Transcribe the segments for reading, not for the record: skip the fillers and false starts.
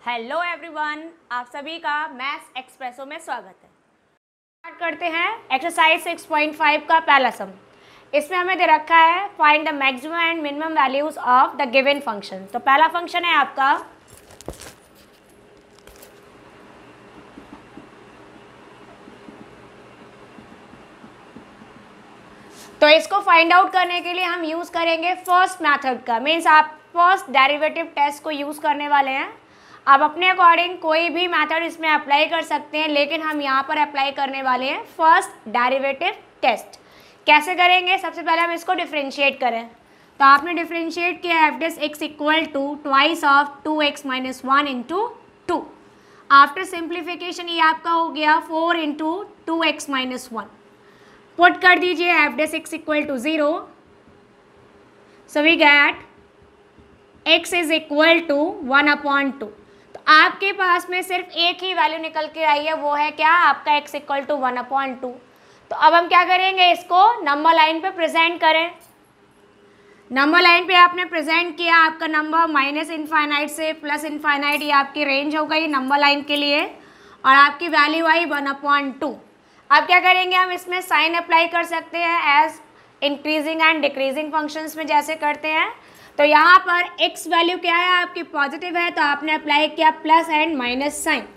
Hello everyone, आप सभी का मैथ्स एक्सप्रेसो में स्वागत है। स्टार्ट करते हैं एक्सरसाइज 6.5 का पहला सम। इसमें हमें दे रखा है find the maximum and minimum values of the given function. तो पहला फंक्शन है आपका तो इसको फाइंड आउट करने के लिए हम यूज़ करेंगे फर्स्ट मेथड का, मीन्स आप फर्स्ट डेरिवेटिव टेस्ट को यूज़ करने वाले हैं। आप अपने अकॉर्डिंग कोई भी मेथड इसमें अप्लाई कर सकते हैं, लेकिन हम यहाँ पर अप्लाई करने वाले हैं फर्स्ट डेरिवेटिव टेस्ट। कैसे करेंगे? सबसे पहले हम इसको डिफ्रेंशिएट करें। तो आपने डिफ्रेंशिएट किया f dash x equal to twice of 2x - 1 into 2। After simplification ये आपका हो गया 4 इंटू 2x - 1। पुट कर दीजिए f dash x equal to 0। So we get x is equal to 1/2। तो आपके पास में सिर्फ एक ही वैल्यू निकल के आई है, वो है क्या? आपका x इक्वल टू 1/2। तो अब हम क्या करेंगे? इसको नंबर लाइन पे प्रेजेंट करें। नंबर लाइन पे आपने प्रेजेंट किया, आपका नंबर -∞ से +∞, ये आपकी रेंज हो गई नंबर लाइन के लिए, और आपकी वैल्यू आई 1/2। अब क्या करेंगे? हम इसमें साइन अप्लाई कर सकते हैं as increasing and decreasing functions में जैसे करते हैं। तो यहाँ पर x वैल्यू क्या है? आपकी पॉजिटिव है, तो आपने अप्लाई किया प्लस एंड माइनस साइन।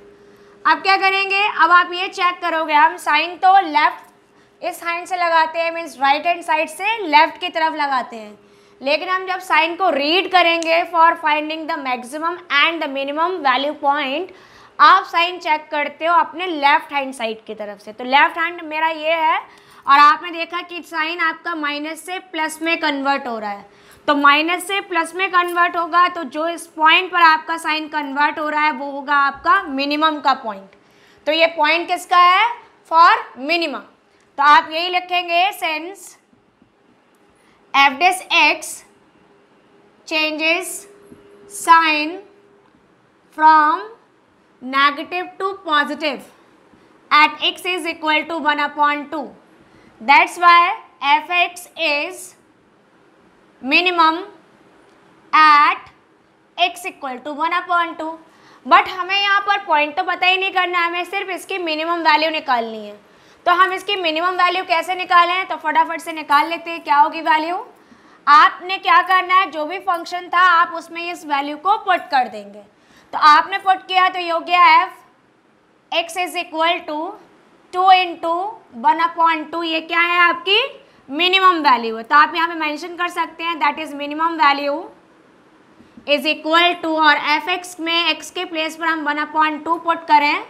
अब क्या करेंगे? अब आप ये चेक करोगे, हम साइन तो लेफ्ट इस साइन से लगाते हैं, मीन्स राइट हैंड साइड से लेफ्ट की तरफ लगाते हैं, लेकिन हम जब साइन को रीड करेंगे for finding the maximum and the minimum value point, आप साइन चेक करते हो अपने लेफ्ट हैंड साइड की तरफ से। तो लेफ्ट हैंड मेरा ये है, और आपने देखा कि साइन आपका माइनस से प्लस में कन्वर्ट हो रहा है। तो माइनस से प्लस में कन्वर्ट होगा, तो जो इस पॉइंट पर आपका साइन कन्वर्ट हो रहा है वो होगा आपका मिनिमम का पॉइंट। तो ये पॉइंट किसका है? For minimum. तो आप यही लिखेंगे, since f dash x changes sign from negative to positive at x is equal to 1/2. That's why fx is minimum at x equal to 1/2. But हमें यहाँ पर पॉइंट तो पता ही नहीं करना, हमें सिर्फ इसकी मिनिमम वैल्यू निकालनी है। तो हम इसकी मिनिमम वैल्यू कैसे निकालें? तो फटाफट से निकाल लेते हैं। क्या होगी वैल्यू? आपने क्या करना है, जो भी फंक्शन था आप उसमें इस वैल्यू को पुट कर देंगे। तो आपने पुट किया तो ये हो गया f x is equal to 2 into 1/2। ये क्या है? आपकी मिनिमम वैल्यू है। तो आप यहाँ पे मेंशन कर सकते हैं that is minimum value is equal to, और एफ एक्स में x के प्लेस पर हम 1/2 पुट करें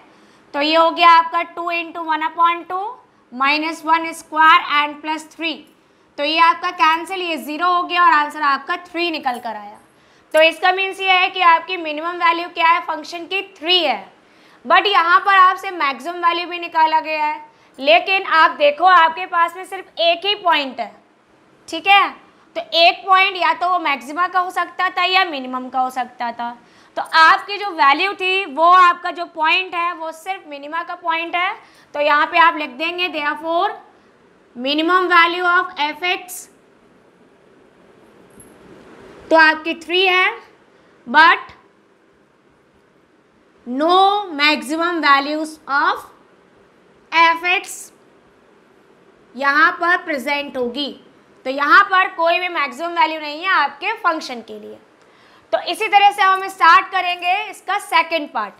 तो ये हो गया आपका 2 इंटू 1/2 - 1 स्क्वायर एंड +3। तो ये आपका कैंसिल, ये 0 हो गया और आंसर आपका 3 निकल कर आया। तो इसका मीन्स ये है कि आपकी मिनिमम वैल्यू क्या है? फंक्शन की 3 है। बट यहाँ पर आपसे मैक्सिमम वैल्यू भी निकाला गया है, लेकिन आप देखो आपके पास में सिर्फ एक ही पॉइंट है, ठीक है? तो एक पॉइंट या तो वो मैक्सिमा का हो सकता था या मिनिमम का हो सकता था। तो आपकी जो वैल्यू थी वो आपका जो पॉइंट है वो सिर्फ मिनिमा का पॉइंट है। तो यहाँ पे आप लिख देंगे therefore minimum value of f x तो आपकी 3 है, but no maximum values of f x यहाँ पर प्रेजेंट होगी। तो यहाँ पर कोई भी मैक्सिमम वैल्यू नहीं है आपके फंक्शन के लिए। तो इसी तरह से हम स्टार्ट करेंगे इसका सेकंड पार्ट।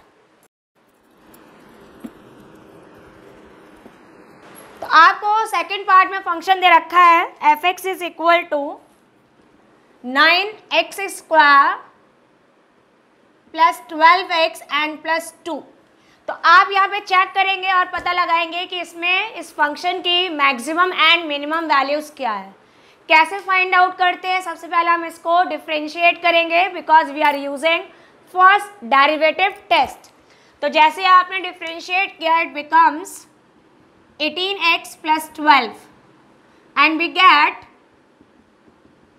तो आपको सेकंड पार्ट में फंक्शन दे रखा है f x is equal to 9x² plus 12x and +2। तो आप यहाँ पे चेक करेंगे और पता लगाएंगे कि इसमें इस फंक्शन की मैक्सिमम एंड मिनिमम वैल्यूज़ क्या है। कैसे फाइंड आउट करते हैं? सबसे पहले हम इसको डिफ्रेंशिएट करेंगे because we are using first derivative test. तो जैसे आपने डिफ्रेंशिएट किया it becomes 18x + 12 and we get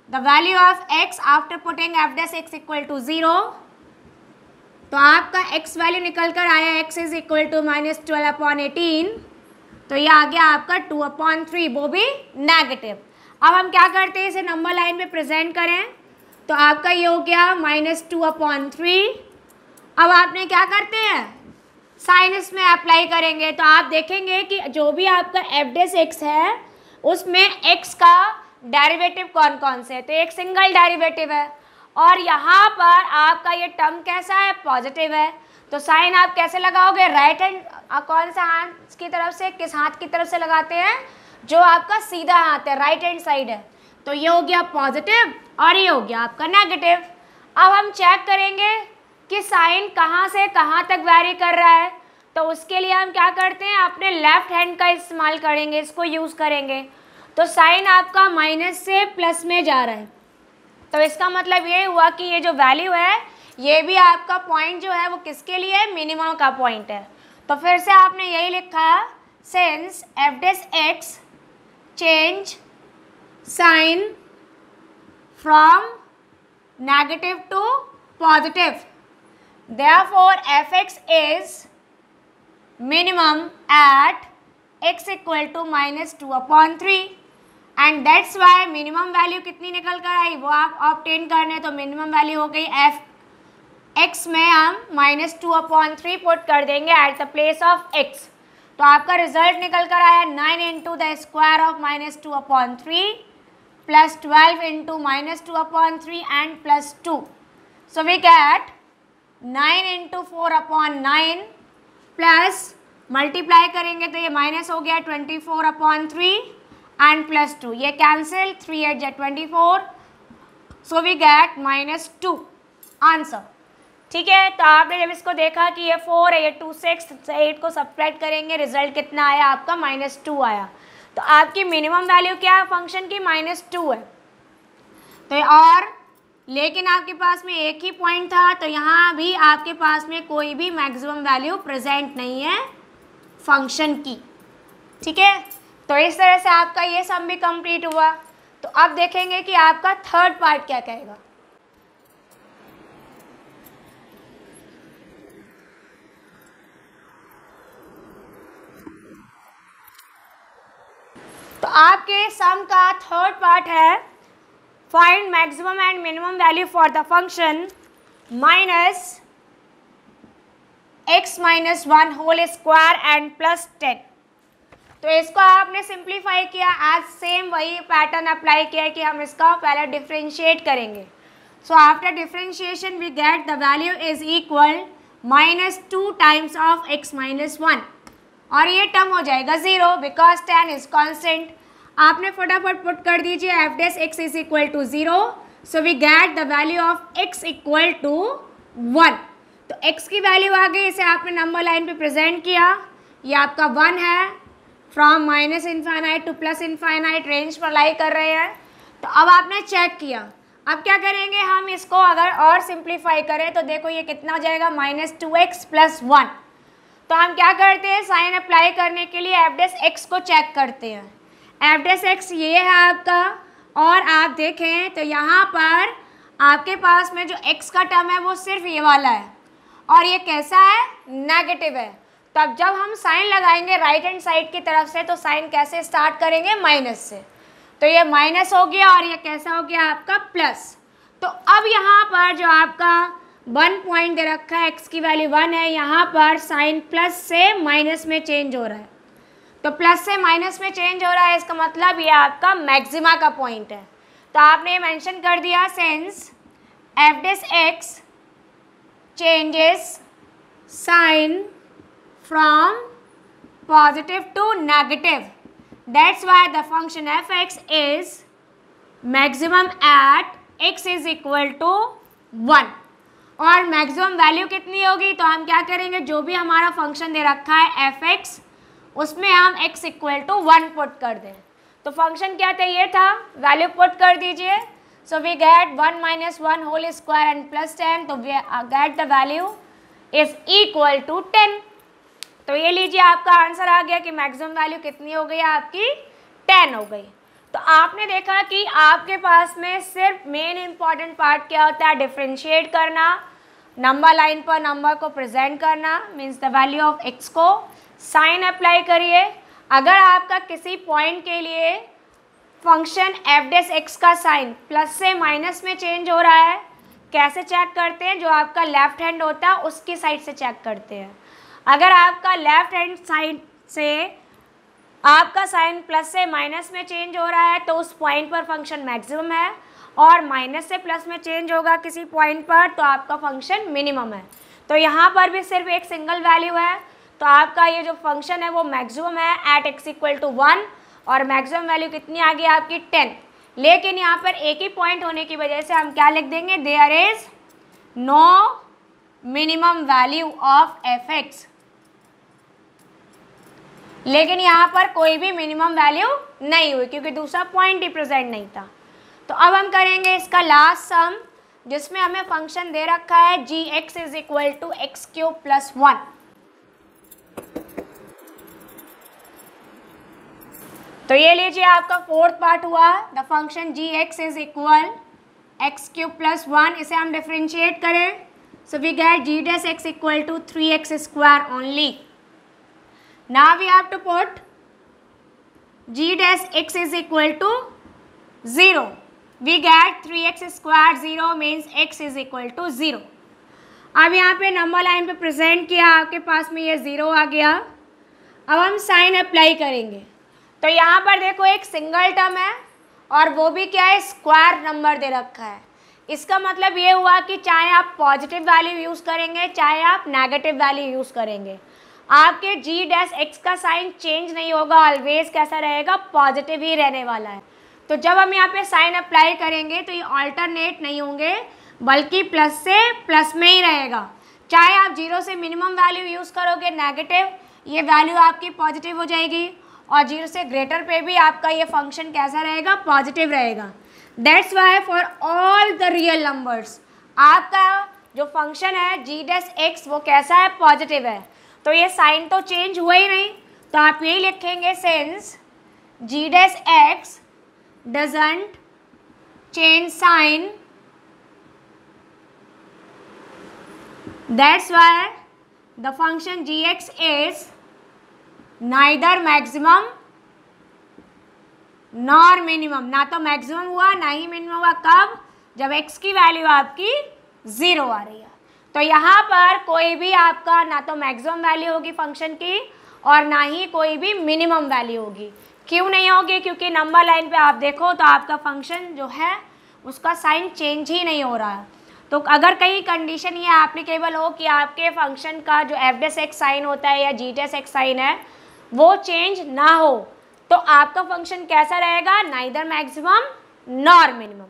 the value of x after putting f dash x equal to 0। तो आपका x वैल्यू निकल कर आया x इज इक्वल टू -12/18। तो ये आ गया आपका 2/3, वो भी नेगेटिव। अब हम क्या करते हैं, इसे नंबर लाइन पे प्रेजेंट करें तो आपका ये हो गया -2/3 अब आपने क्या करते हैं, साइन इसमें अप्लाई करेंगे तो आप देखेंगे कि जो भी आपका एफ डेस एक्स है उसमें एक्स का डेरिवेटिव कौन कौन से है, तो एक सिंगल डेरिवेटिव है और यहाँ पर आपका ये टर्म कैसा है, पॉजिटिव है। तो साइन आप कैसे लगाओगे, राइट हैंड कौन सा हाथ की तरफ से, किस हाथ की तरफ से लगाते हैं, जो आपका सीधा हाथ है, राइट हैंड साइड है। तो ये हो गया पॉजिटिव और ये हो गया आपका नेगेटिव। अब हम चेक करेंगे कि साइन कहाँ से कहाँ तक वैरी कर रहा है, तो उसके लिए हम क्या करते हैं, अपने लेफ्ट हैंड का इस्तेमाल करेंगे, इसको यूज़ करेंगे। तो साइन आपका माइनस से प्लस में जा रहा है, तो इसका मतलब ये हुआ कि ये जो वैल्यू है ये भी आपका पॉइंट जो है वो किसके लिए है, मिनिमम का पॉइंट है। तो फिर से आपने यही लिखा, since f dash x change sign from negative to positive, therefore fx is minimum at x equal to -2/3 and that's why minimum value कितनी निकल कर आई वो आप ऑब्टेन करने, तो मिनिमम वैल्यू हो गई एफ एक्स में हम -2/3 पुट कर देंगे at the place of x. तो आपका रिजल्ट निकल कर आया 9 into the square of -2/3 plus 12 into -2/3 and plus 2। So we get 9 into 4/9 plus multiply करेंगे तो ये माइनस हो गया 24/3 एंड प्लस 2, ये कैंसिल, 3 8 जा 24, सो वी गेट -2 आंसर। ठीक है, तो आपने जब इसको देखा कि ये 4 है, ये 2 6, 8 को सब्ट्रैक्ट करेंगे, रिजल्ट कितना आया आपका -2 आया। तो आपकी मिनिमम वैल्यू क्या है फंक्शन की, -2 है। तो और लेकिन आपके पास में एक ही पॉइंट था, तो यहाँ भी आपके पास में कोई भी मैक्सिमम वैल्यू प्रेजेंट नहीं है फंक्शन की। ठीक है, तो इस तरह से आपका ये सम भी कंप्लीट हुआ। तो अब देखेंगे कि आपका थर्ड पार्ट क्या कहेगा। तो आपके सम का थर्ड पार्ट है, find maximum and minimum value for the function minus x - 1 whole square and plus 10। तो इसको आपने सिंप्लीफाई किया, आज सेम वही पैटर्न अप्लाई किया कि हम इसका पहले डिफ्रेंशिएट करेंगे। So after differentiation we get the value is equal -2 times of x - 1 और ये टर्म हो जाएगा 0 बिकॉज 10 इज कॉन्स्टेंट। आपने फटाफट पुट कर दीजिए f dash x is equal to 0, so we get the value of x equal to 1। तो x की वैल्यू आ गई, इसे आपने नंबर लाइन पे प्रेजेंट किया, ये आपका 1 है, from -infinite to +infinite range पर लाई कर रहे हैं। तो अब आपने चेक किया, अब क्या करेंगे हम इसको अगर और सिंप्लीफाई करें तो देखो ये कितना हो जाएगा -2x + 1। तो हम क्या करते हैं, साइन अप्लाई करने के लिए एफ डेस एक्स को चेक करते हैं। एफ डेस एक्स ये है आपका, और आप देखें तो यहाँ पर आपके पास में जो x का टर्म है वो सिर्फ ये वाला है और ये कैसा है, नेगेटिव है। तो अब जब हम साइन लगाएंगे राइट हैंड साइड की तरफ से तो साइन कैसे स्टार्ट करेंगे, माइनस से। तो ये माइनस हो गया और ये कैसा हो गया आपका प्लस। तो अब यहाँ पर जो आपका 1 पॉइंट दे रखा है, x की वैल्यू 1 है, यहाँ पर साइन प्लस से माइनस में चेंज हो रहा है। तो प्लस से माइनस में चेंज हो रहा है, इसका मतलब ये आपका मैक्सिमा का पॉइंट है। तो आपने ये मेंशन कर दिया, since f dash x changes sign from positive to negative, that's why the function f x is maximum at x is equal to 1। और मैक्सिमम वैल्यू कितनी होगी, तो हम क्या करेंगे, जो भी हमारा फंक्शन दे रखा है एफ एक्स, उसमें हम x इक्वल टू 1 पुट कर दें। तो फंक्शन क्या था, ये था, वैल्यू पुट कर दीजिए। So we get 1 - 1 whole square and plus 10, तो we get the value is equal to 10। तो ये लीजिए आपका आंसर आ गया कि मैक्सिमम वैल्यू कितनी हो गई, आपकी 10 हो गई। तो आपने देखा कि आपके पास में सिर्फ मेन इंपॉर्टेंट पार्ट क्या होता है, डिफ्रेंशिएट करना, नंबर लाइन पर नंबर को प्रेजेंट करना, means the value of x को, साइन अप्लाई करिए। अगर आपका किसी पॉइंट के लिए फंक्शन एफ डेस एक्स का साइन प्लस से माइनस में चेंज हो रहा है कैसे चेक करते हैं? जो आपका लेफ्ट हैंड होता है उसकी साइड से चेक करते हैं। अगर आपका लेफ्ट हैंड साइड से आपका साइन प्लस से माइनस में चेंज हो रहा है तो उस पॉइंट पर फंक्शन मैक्सिमम है, और माइनस से प्लस में चेंज होगा किसी पॉइंट पर तो आपका फंक्शन मिनिमम है। तो यहाँ पर भी सिर्फ एक सिंगल वैल्यू है, तो आपका ये जो फंक्शन है वो मैक्सिमम है एट x इक्वल टू 1, और मैक्सिमम वैल्यू कितनी आ गई आपकी 10। लेकिन यहाँ पर एक ही पॉइंट होने की वजह से हम क्या लिख देंगे? There is no minimum value of f(x). लेकिन यहाँ पर कोई भी मिनिमम वैल्यू नहीं हुई क्योंकि दूसरा पॉइंट ही प्रेजेंट नहीं था। तो अब हम करेंगे इसका लास्ट सम, जिसमें हमें फंक्शन दे रखा है gx is equal to x cube plus 1। तो ये लीजिए आपका फोर्थ पार्ट हुआ, the function gx is equal x cube plus 1। इसे हम डिफ्रेंशिएट करें, so we get g dash x equal to 3x square only. Now we have to put g dash x is equal to 0. We get 3x square 0 means x is equal to 0. अब यहाँ पे number line पे present किया, आपके पास में ये 0 आ गया। अब हम साइन अप्लाई करेंगे, तो यहाँ पर देखो एक सिंगल टर्म है और वो भी क्या है? स्क्वायर नंबर दे रखा है। इसका मतलब ये हुआ कि चाहे आप पॉजिटिव वैल्यू यूज़ करेंगे चाहे आप नेगेटिव वैल्यू यूज़ करेंगे, आपके g डैश x का साइन चेंज नहीं होगा, ऑलवेज कैसा रहेगा? पॉजिटिव ही रहने वाला है। तो जब हम यहाँ पे साइन अप्लाई करेंगे तो ये ऑल्टरनेट नहीं होंगे बल्कि प्लस से प्लस में ही रहेगा। चाहे आप 0 से मिनिमम वैल्यू यूज़ करोगे नेगेटिव, ये वैल्यू आपकी पॉजिटिव हो जाएगी, और 0 से ग्रेटर पे भी आपका ये फंक्शन कैसा रहेगा? पॉजिटिव रहेगा। That's why for all the real numbers आपका जो फंक्शन है g डैश x वो कैसा है? पॉजिटिव है। तो ये साइन तो चेंज हुआ ही नहीं, तो आप यही लिखेंगे since g dash x doesn't change sign, that's why the function gx is neither maximum nor minimum. ना तो मैक्सिमम हुआ ना ही मिनिमम हुआ। कब? जब x की वैल्यू आपकी 0 आ रही है। तो यहाँ पर कोई भी आपका ना तो मैक्सिमम वैल्यू होगी फंक्शन की और ना ही कोई भी मिनिमम वैल्यू होगी। क्यों नहीं होगी? क्योंकि नंबर लाइन पे आप देखो तो आपका फंक्शन जो है उसका साइन चेंज ही नहीं हो रहा है। तो अगर कहीं कंडीशन ये एप्लीकेबल हो कि आपके फंक्शन का जो एफ डैश एक्स साइन होता है या जी डैश एक्स साइन है वो चेंज ना हो, तो आपका फंक्शन कैसा रहेगा? Neither maximum nor minimum.